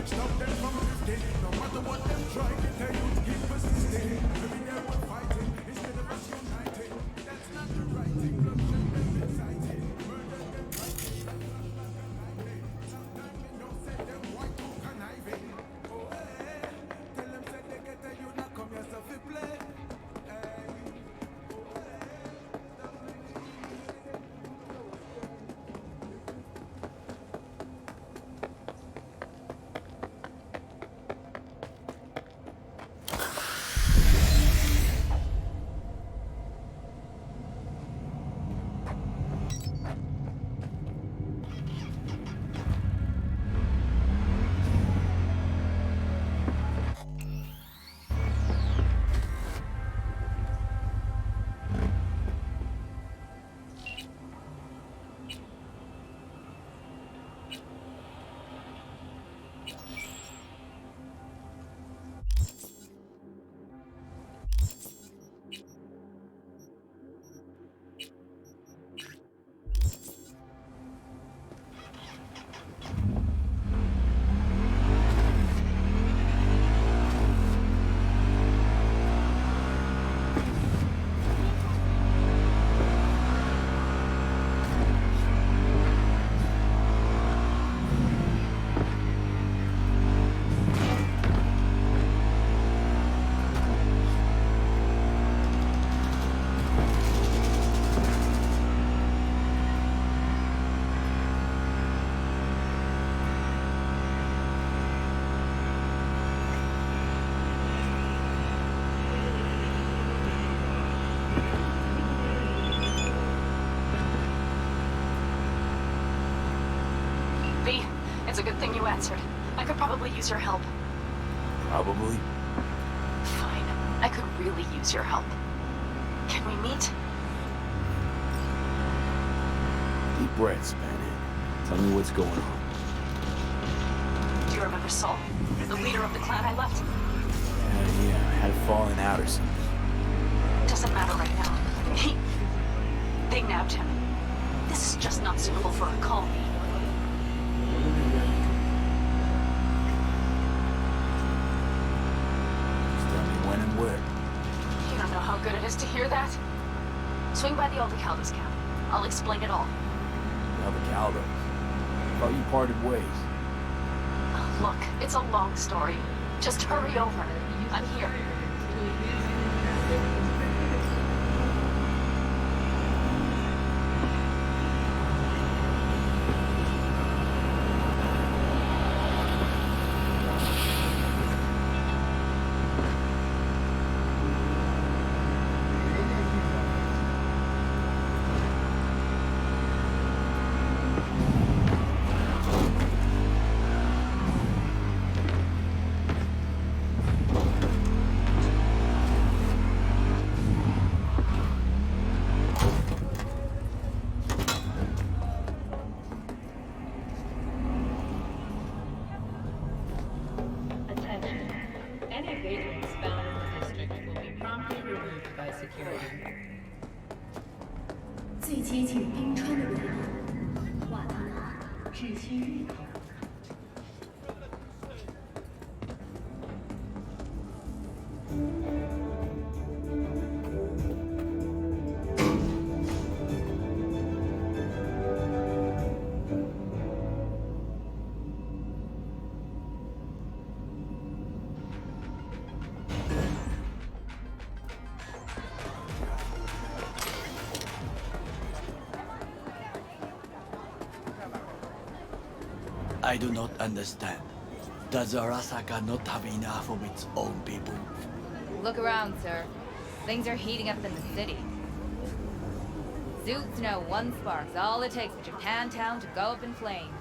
Stop them from lifting. No matter what them try, they would keep persisting. Every day we're fighting instead of us uniting. That's not the right thing. Bloodshed them exciting. Murder them writing. Sometimes you know say them white too conniving. Oh hey, tell them say they get a you not come yourself to play. Hey, oh hey. V, it's a good thing you answered. I could probably use your help. Probably. Fine. I could really use your help. Can we meet? Deep breaths, Spanny. Tell me what's going on. Do you remember Saul? The leader of the clan I left? Yeah, I had fallen out or something. Doesn't matter right now. They nabbed him. This is just not suitable for a colony. Just tell me when and where. You don't know how good it is to hear that? Swing by the Aldecaldos camp. I'll explain it all. Now the Caldos. Thought you parted ways. Look, it's a long story. Just hurry over. I'm here. Attention. Any vagrants found in the district will be promptly removed by security. 最接近冰川的维度，瓦特纳至新入口。I do not understand. Does Arasaka not have enough of its own people? Look around, sir. Things are heating up in the city. Zoots know one spark's all it takes for Japantown to go up in flames.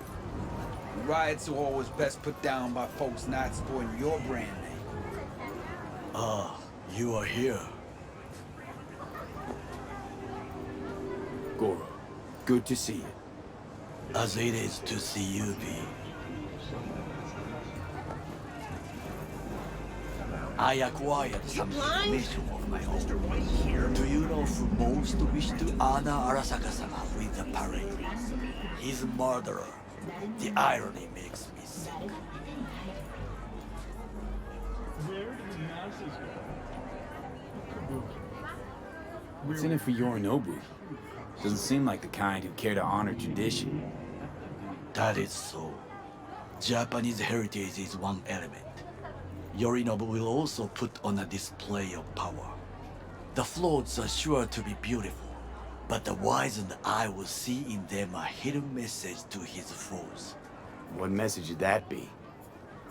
Riots are always best put down by folks not supporting your brand name. Ah, you are here. Goro, good to see you. As it is to see you be. I acquired some information of my own. Do you know who most wished to honor Arasaka-sama with the parade? His murderer. The irony makes me sick. What's in it for Yorinobu? Doesn't seem like the kind who care to honor tradition. That is so. Japanese heritage is one element. Yorinobu will also put on a display of power. The floats are sure to be beautiful, but the wizened eye will see in them a hidden message to his foes. What message would that be?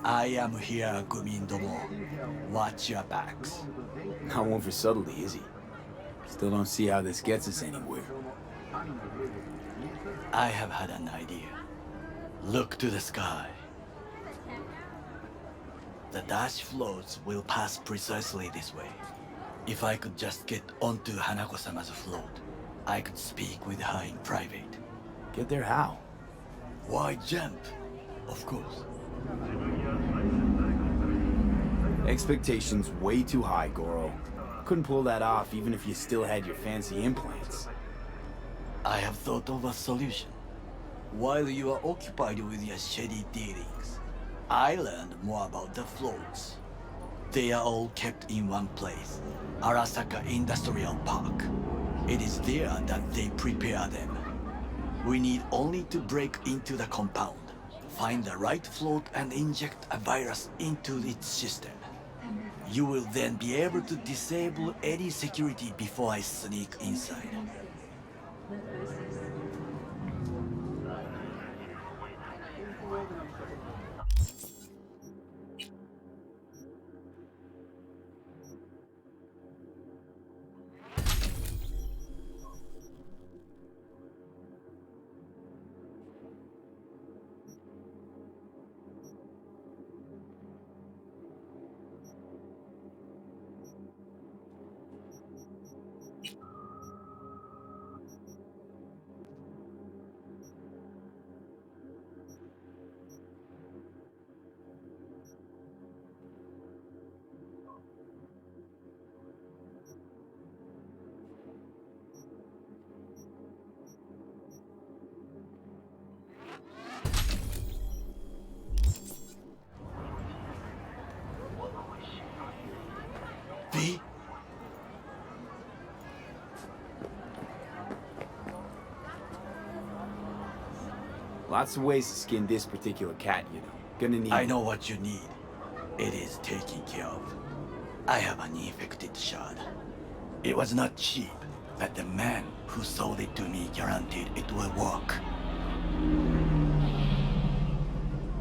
I am here, Gumindomo. Watch your backs. Not one for subtlety, is he? Still don't see how this gets us anywhere. I have had an idea. Look to the sky. The dash floats will pass precisely this way. If I could just get onto Hanako-sama's float, I could speak with her in private. Get there how? Why jump? Of course. Expectations way too high, Goro. Couldn't pull that off even if you still had your fancy implants. I have thought of a solution. While you are occupied with your shady dealings, I learned more about the floats. They are all kept in one place, Arasaka Industrial Park. It is there that they prepare them. We need only to break into the compound, find the right float and inject a virus into its system. You will then be able to disable any security before I sneak inside. V? Lots of ways to skin this particular cat, you know. Gonna need... I know what you need. It is taken care of. I have an infected shard. It was not cheap, but the man who sold it to me guaranteed it will work.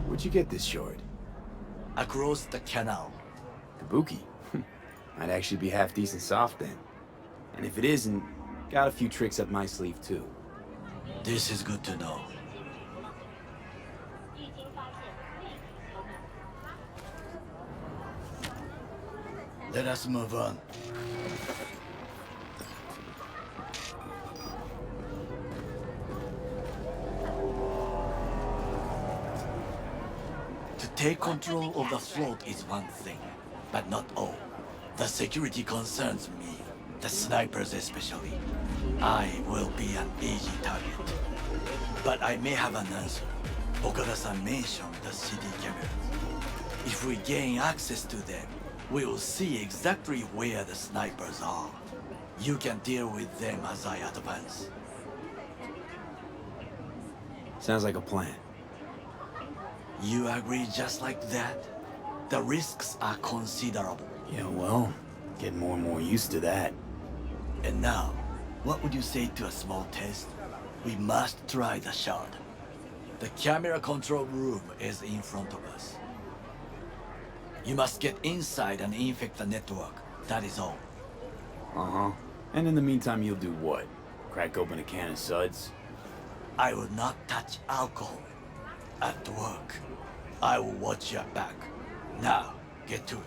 Where'd you get this shard? Across the canal. Kabuki? Might actually be half decent soft then. And if it isn't, got a few tricks up my sleeve too. This is good to know. Let us move on. To take control of the float is one thing, but not all. The security concerns me, the snipers especially. I will be an easy target. But I may have an answer. Okada-san mentioned the city cameras. If we gain access to them, we will see exactly where the snipers are. You can deal with them as I advance. Sounds like a plan. You agree just like that? The risks are considerable. Yeah, well, getting more and more used to that. And now, what would you say to a small test? We must try the shard. The camera control room is in front of us. You must get inside and infect the network. That is all. Uh-huh. And in the meantime, you'll do what? Crack open a can of suds? I will not touch alcohol. At work, I will watch your back. Now, get to it.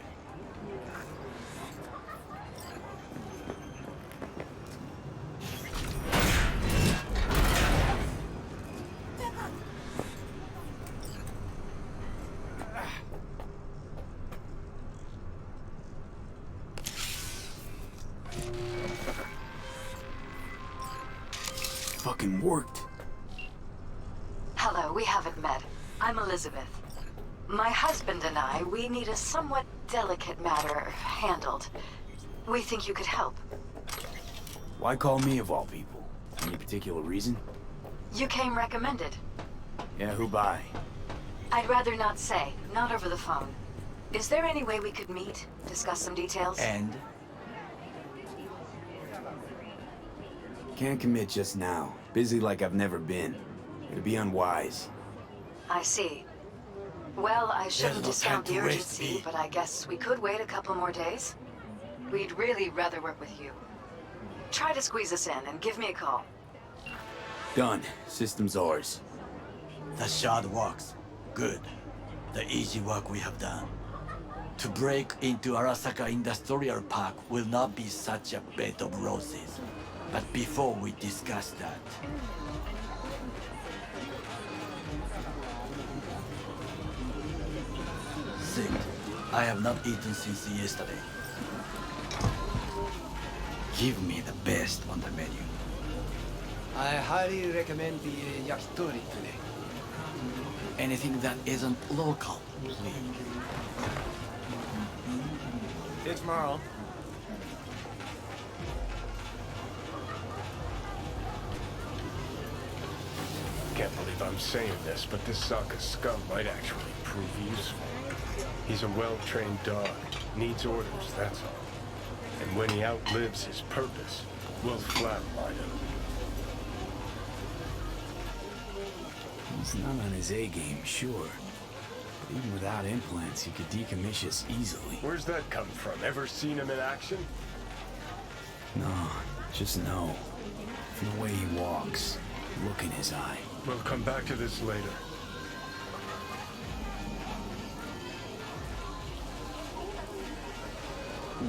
Fucking worked. Hello, we haven't met. I'm Elizabeth. My husband and I, we need a somewhat delicate matter handled. We think you could help. Why call me of all people? Any particular reason? You came recommended. Yeah, who by? I'd rather not say, not over the phone. Is there any way we could meet, discuss some details? And Can't commit just now. Busy like I've never been. It'd be unwise. I see. Well, I shouldn't no discount time the to waste, urgency, V. but I guess we could wait a couple more days. We'd really rather work with you. Try to squeeze us in and give me a call. Done. System's ours. the shard works. Good. The easy work we have done. To break into Arasaka Industrial Park will not be such a bed of roses. But before we discuss that, Sit. I have not eaten since yesterday. Give me the best on the menu. I highly recommend the yakitori today. Anything that isn't local, please. See you tomorrow. Can't believe I'm saying this, but this Sokka scum might actually prove useful. He's a well-trained dog. Needs orders, that's all. And when he outlives his purpose, we'll flatline him. He's not on his A game, sure. But even without implants, he could decommission us easily. Where's that come from? Ever seen him in action? No, just no. From the way he walks, look in his eye. We'll come back to this later.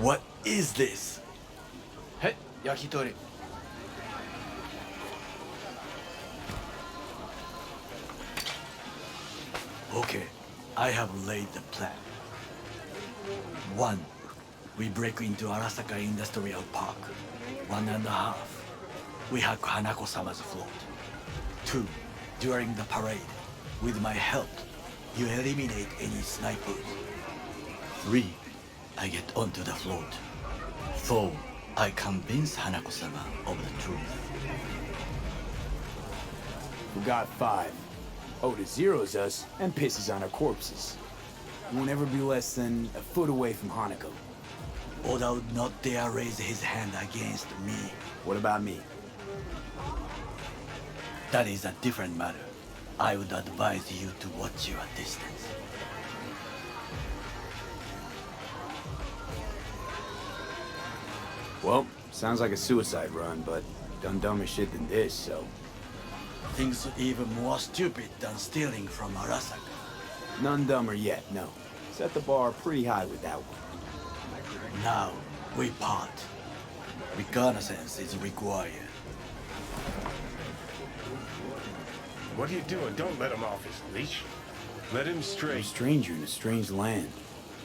What is this? Hey, yakitori. Okay, I have laid the plan. 1. We break into Arasaka Industrial Park. 1.5. We hack Hanako-sama's float. 2. During the parade, with my help, you eliminate any snipers. 3. I get onto the float. 4. I convince Hanako-sama of the truth. We got 5. Oda zeroes us and pisses on our corpses. We won't ever be less than a foot away from Hanako. Oda would not dare raise his hand against me. What about me? That is a different matter. I would advise you to watch your distance. Well, sounds like a suicide run, but done dumber shit than this, so... Things even more stupid than stealing from Arasaka. None dumber yet, no. Set the bar pretty high with that one. Now, we part. Reconnaissance is required. What are you doing? Don't let him off his leash. Let him I'm a straight. stranger in a strange land.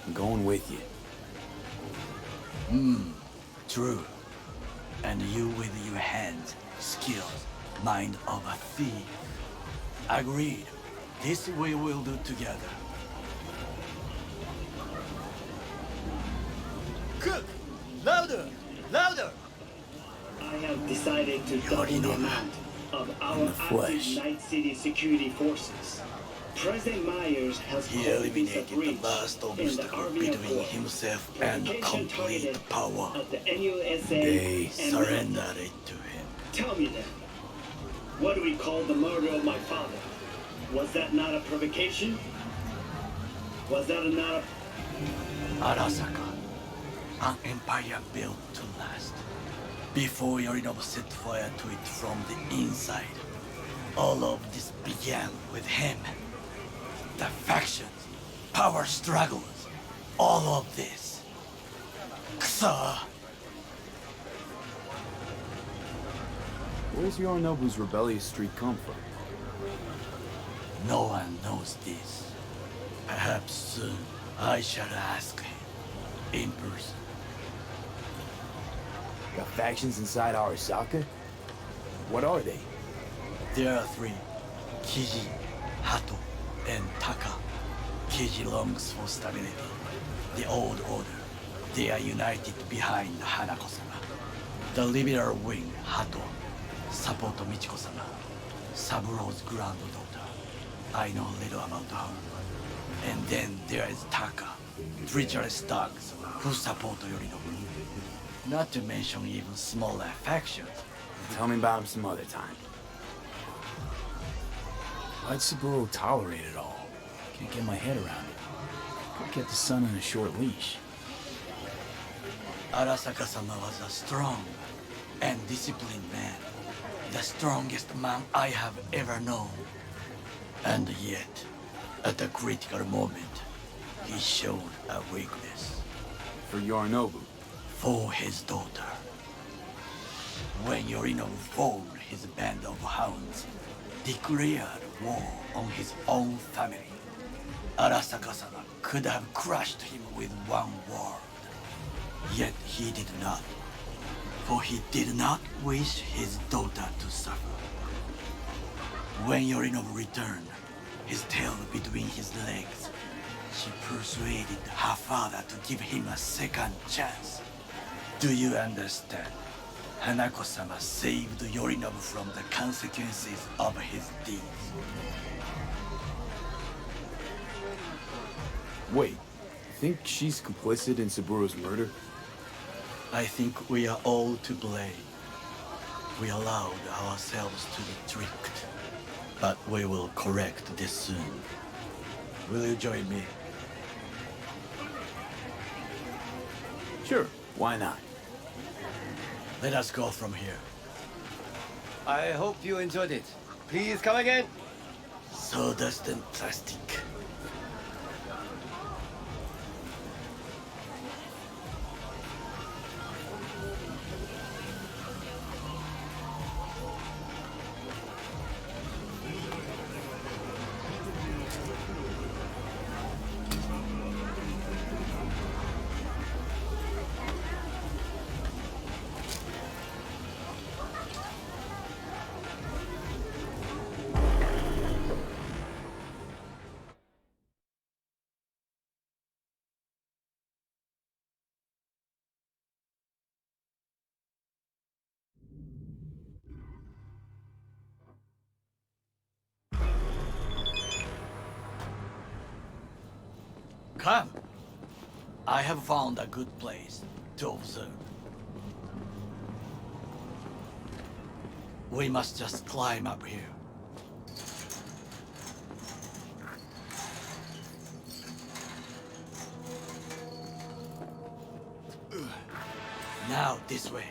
I'm going with you. True. And you with your hands, skills, mind of a thief. Agreed. This we will do together. Cook! Louder! Louder! I have decided to You double already the know amount of In our the active flesh. Night City security forces. President Myers has He called this a eliminated the breach last in the obstacle Army of between War. himself and Provocation complete targeted power. Of the NUSA They and Surrendered it to him. Tell me then, what do we call the murder of my father? Was that not a provocation? Was that not a... Arasaka, an empire built to last. Before Yorinobu set fire to it from the inside, all of this began with him. The factions, power struggles, all of this. Kusa! Where's Yorinobu's rebellious streak come from? No one knows this. Perhaps soon I shall ask him in person. Got factions inside Arasaka? What are they? There are 3. Kiji, Hato, and Taka. Kiji longs for stability. The old order. They are united behind Hanako-sama. The liberal wing, Hato, support Michiko-sama, Saburo's granddaughter. I know little about her. And then there is Taka, treacherous thugs who support Yorinobu. Not to mention even smaller factions. Tell me about him some other time. Why'd Saburo tolerate it all? Can't get my head around it. Could get the son on a short leash. Arasaka-sama was a strong and disciplined man. The strongest man I have ever known. And yet, at a critical moment, he showed a weakness. For Yorinobu. For his daughter. When Yorinobu formed his band of hounds, declared war on his own family, Arasaka-sama could have crushed him with one word. Yet he did not, for he did not wish his daughter to suffer. When Yorinobu returned, his tail between his legs, she persuaded her father to give him a second chance. Do you understand? Hanako-sama saved Yorinobu from the consequences of his deeds. Wait, you think she's complicit in Saburo's murder? I think we are all to blame. We allowed ourselves to be tricked. But we will correct this soon. Will you join me? Sure, why not? Let us go from here. I hope you enjoyed it. Please come again. Sawdust and plastic. Come! I have found a good place to observe. We must just climb up here. Now this way.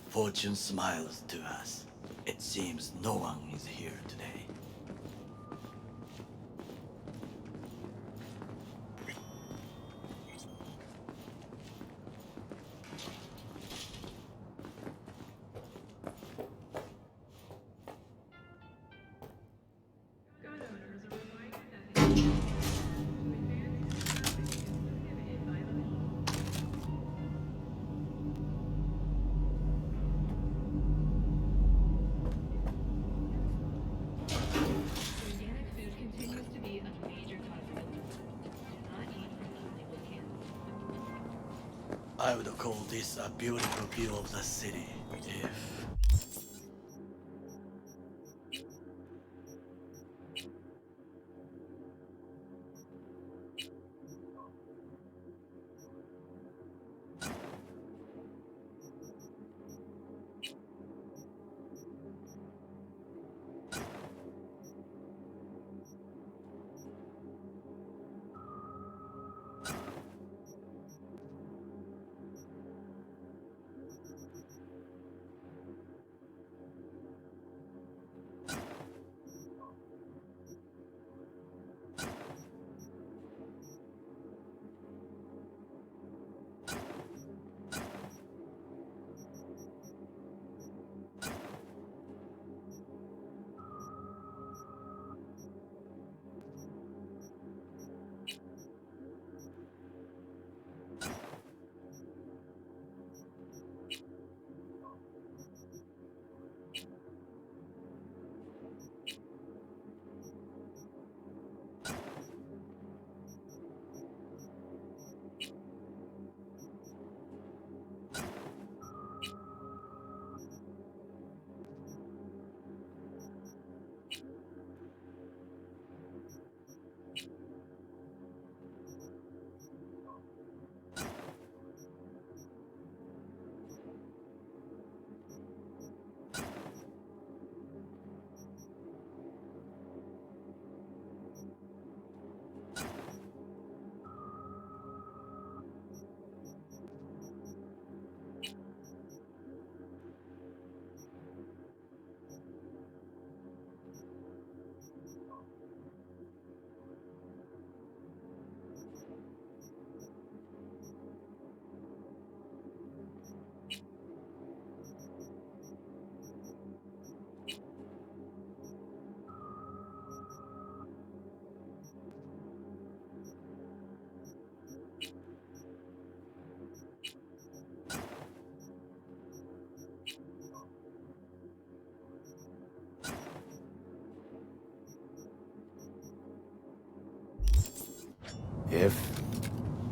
Fortune smiles to us. It seems no one is here today. I would call this a beautiful view of the city, if...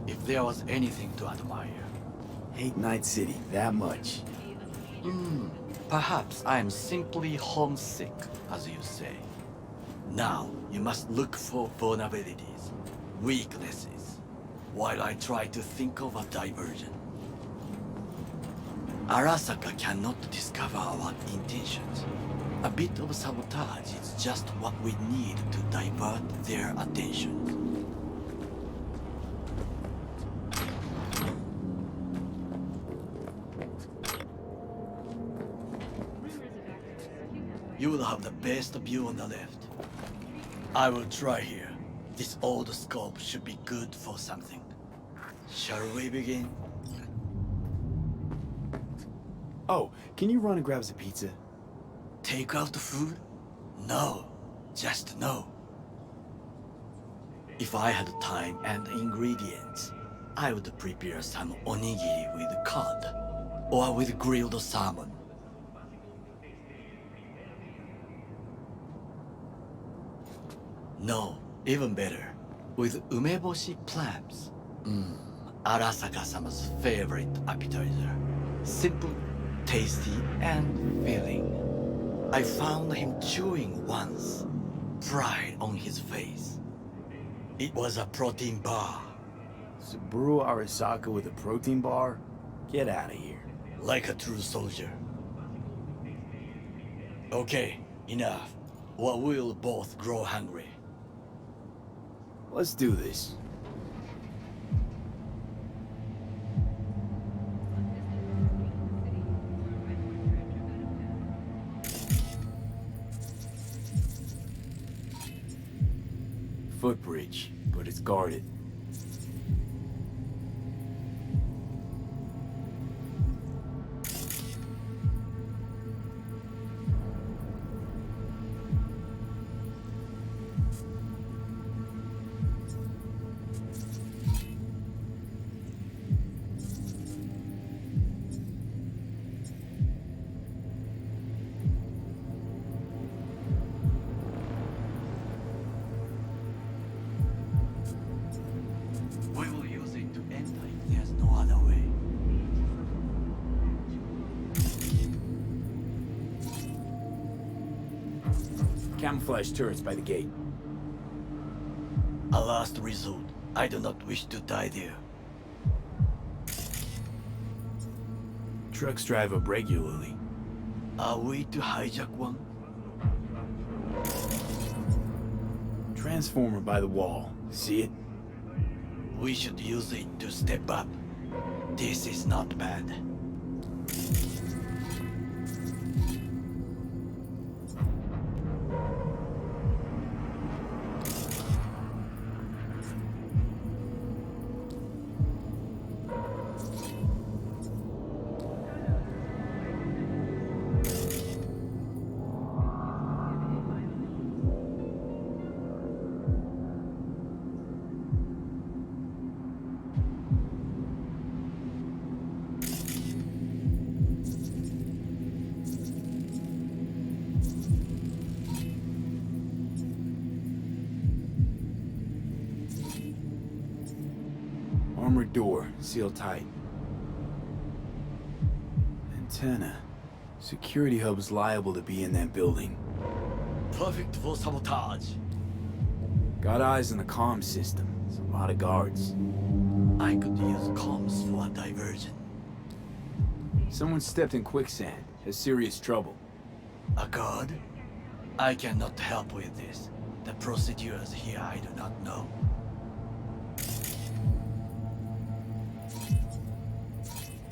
If there was anything to admire, Hate Night City that much. perhaps I am simply homesick, as you say. Now, you must look for vulnerabilities, weaknesses, while I try to think of a diversion. Arasaka cannot discover our intentions. A bit of sabotage is just what we need to divert their attention. You will have the best view on the left. I will try here. This old scope should be good for something. Shall we begin? Oh, can you run and grab us a pizza? Take out the food? No, just no. If I had time and ingredients, I would prepare some onigiri with cod, or with grilled salmon. No, even better, with umeboshi clams. Arasaka-sama's favorite appetizer. Simple, tasty, and filling. I found him chewing once, pride on his face. It was a protein bar. Saburo Arasaka with a protein bar? Get out of here. Like a true soldier. Okay, enough, or we'll both grow hungry. Let's do this. Footbridge, but it's guarded. We will use it to enter if there's no other way. Camouflage turrets by the gate. A last resort. I do not wish to die there. Trucks drive up regularly. Are we to hijack one? Transformer by the wall. See it? We should use it to step up. This is not bad. Armored door, sealed tight. Antenna. Security hub is liable to be in that building. Perfect for sabotage. Got eyes on the comm system. There's a lot of guards. I could use comms for a diversion. Someone stepped in quicksand. Has serious trouble. A guard? I cannot help with this. The procedures here I do not know.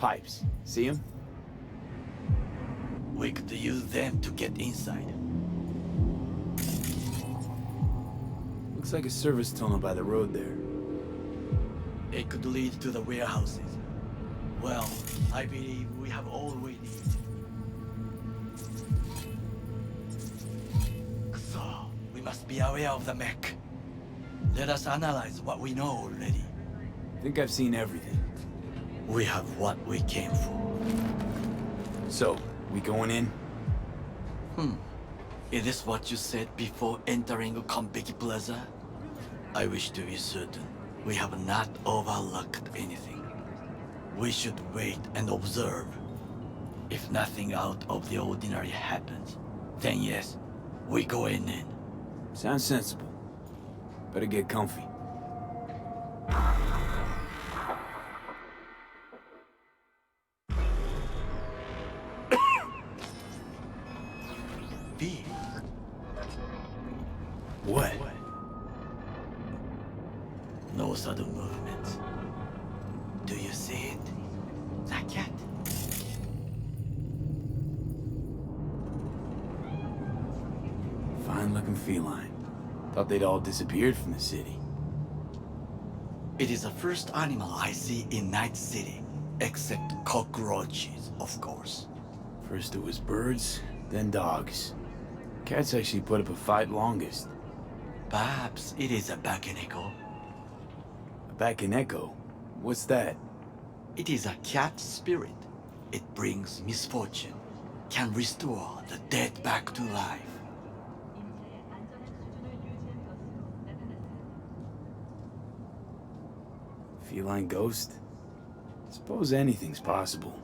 Pipes. See them? We could use them to get inside. Looks like a service tunnel by the road there. It could lead to the warehouses. Well, I believe we have all we need. So, we must be aware of the mech. Let us analyze what we know already. I think I've seen everything. We have what we came for. So, we going in? Is this what you said before entering Konpeki Plaza? I wish to be certain we have not overlooked anything. We should wait and observe. If nothing out of the ordinary happens, then yes, we go in. Sounds sensible. Better get comfy. B. What? No sudden movements. Do you see it? The cat. Fine-looking feline. Thought they'd all disappeared from the city. It is the first animal I see in Night City, except cockroaches, of course. First it was birds, then dogs. Cats actually put up a fight longest. Perhaps it is a Bakeneko. A Bakeneko? What's that? It is a cat spirit. It brings misfortune, can restore the dead back to life. Feline ghost? Suppose anything's possible.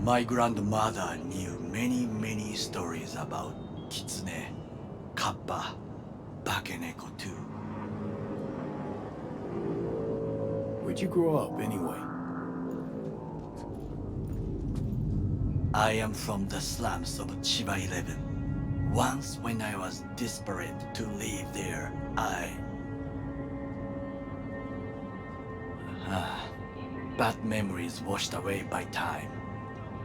My grandmother knew many stories about Kitsune, Kappa, Bakeneko too. Where'd you grow up, anyway? I am from the slums of Chiba 11. Once when I was desperate to live there, bad memories washed away by time.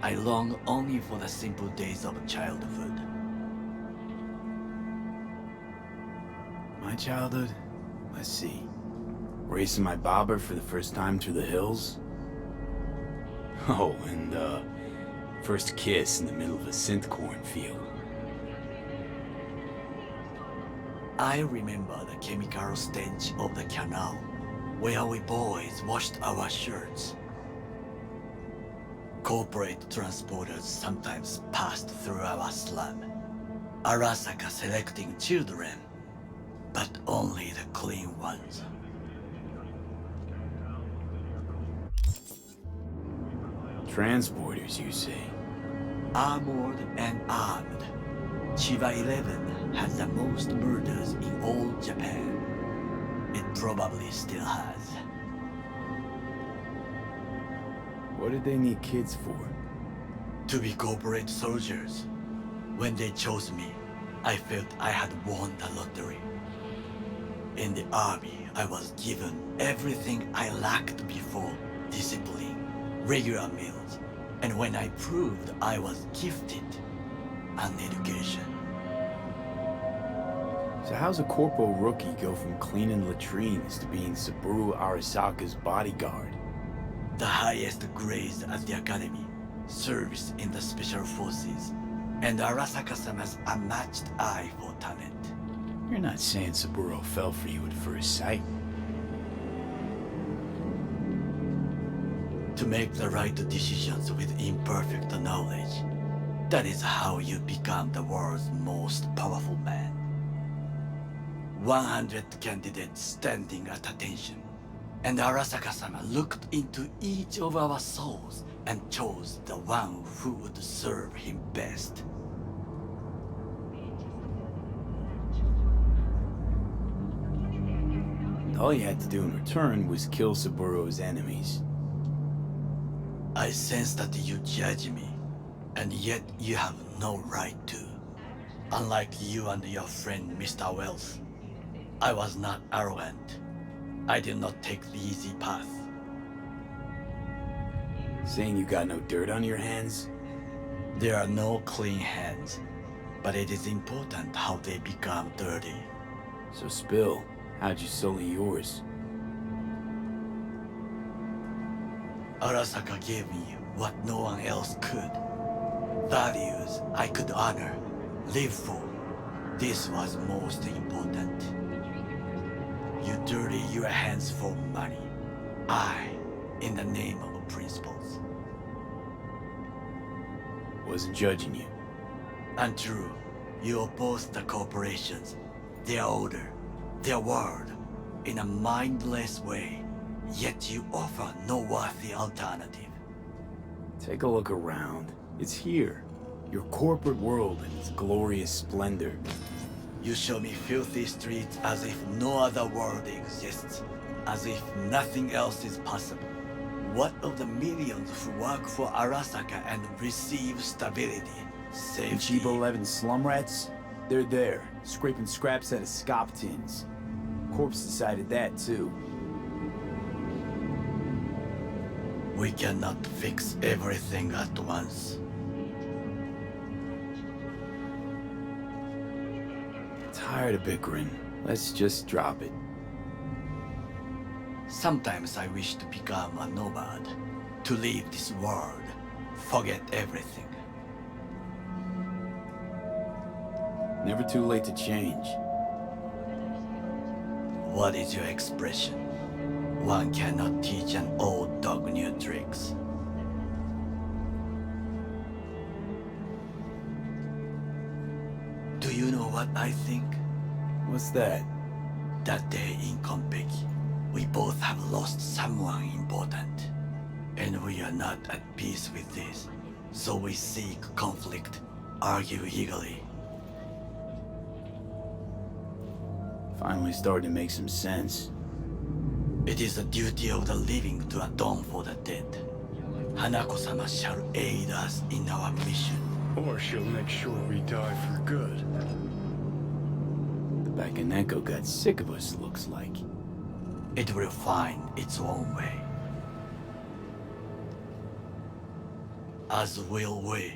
I long only for the simple days of childhood. My childhood? Let's see. Racing my bobber for the first time through the hills? Oh, and first kiss in the middle of a synth cornfield. I remember the chemical stench of the canal, where we boys washed our shirts. Corporate transporters sometimes passed through our slum, Arasaka selecting children, but only the clean ones. Transporters, you say? Armored and armed, Chiba 11 has the most murders in all Japan. It probably still has. What did they need kids for? To be corporate soldiers. When they chose me, I felt I had won the lottery. In the army, I was given everything I lacked before: discipline, regular meals, and when I proved I was gifted, an education. So how's a corpo rookie go from cleaning latrines to being Saburo Arasaka's bodyguard? The highest grades at the academy, service in the special forces, and Arasaka-sama's unmatched eye for talent. You're not saying Saburo fell for you at first sight. To make the right decisions with imperfect knowledge, that is how you become the world's most powerful man. 100 candidates standing at attention, and Arasaka-sama looked into each of our souls and chose the one who would serve him best. All you had to do in return was kill Saburo's enemies. I sense that you judge me, and yet you have no right to. Unlike you and your friend Mr. Wells, I was not arrogant. I did not take the easy path. Saying you got no dirt on your hands? There are no clean hands, but it is important how they become dirty. So spill, how'd you sully yours? Arasaka gave me what no one else could. Values I could honor, live for. This was most important. You dirty your hands for money. I, in the name of principles. Wasn't judging you. Untrue. You oppose the corporations, their order, their word, in a mindless way. Yet you offer no worthy alternative. Take a look around. It's here. Your corporate world in its glorious splendor. You show me filthy streets as if no other world exists, as if nothing else is possible. What of the millions who work for Arasaka and receive stability, safety? And cheap 11 slum rats? They're there, scraping scraps out of scop tins. Corpse decided that too. We cannot fix everything at once. Tired of bickering. Let's just drop it. Sometimes I wish to become a nomad, to leave this world, forget everything. Never too late to change. What is your expression? One cannot teach an old dog new tricks. Do you know what I think? What's that? That day in Konpeki, we both have lost someone important. And we are not at peace with this. So we seek conflict, argue eagerly. Finally starting to make some sense. It is the duty of the living to atone for the dead. Hanako-sama shall aid us in our mission. Or she'll make sure we die for good. The Bakaneko got sick of us, looks like. It will find its own way. As will we.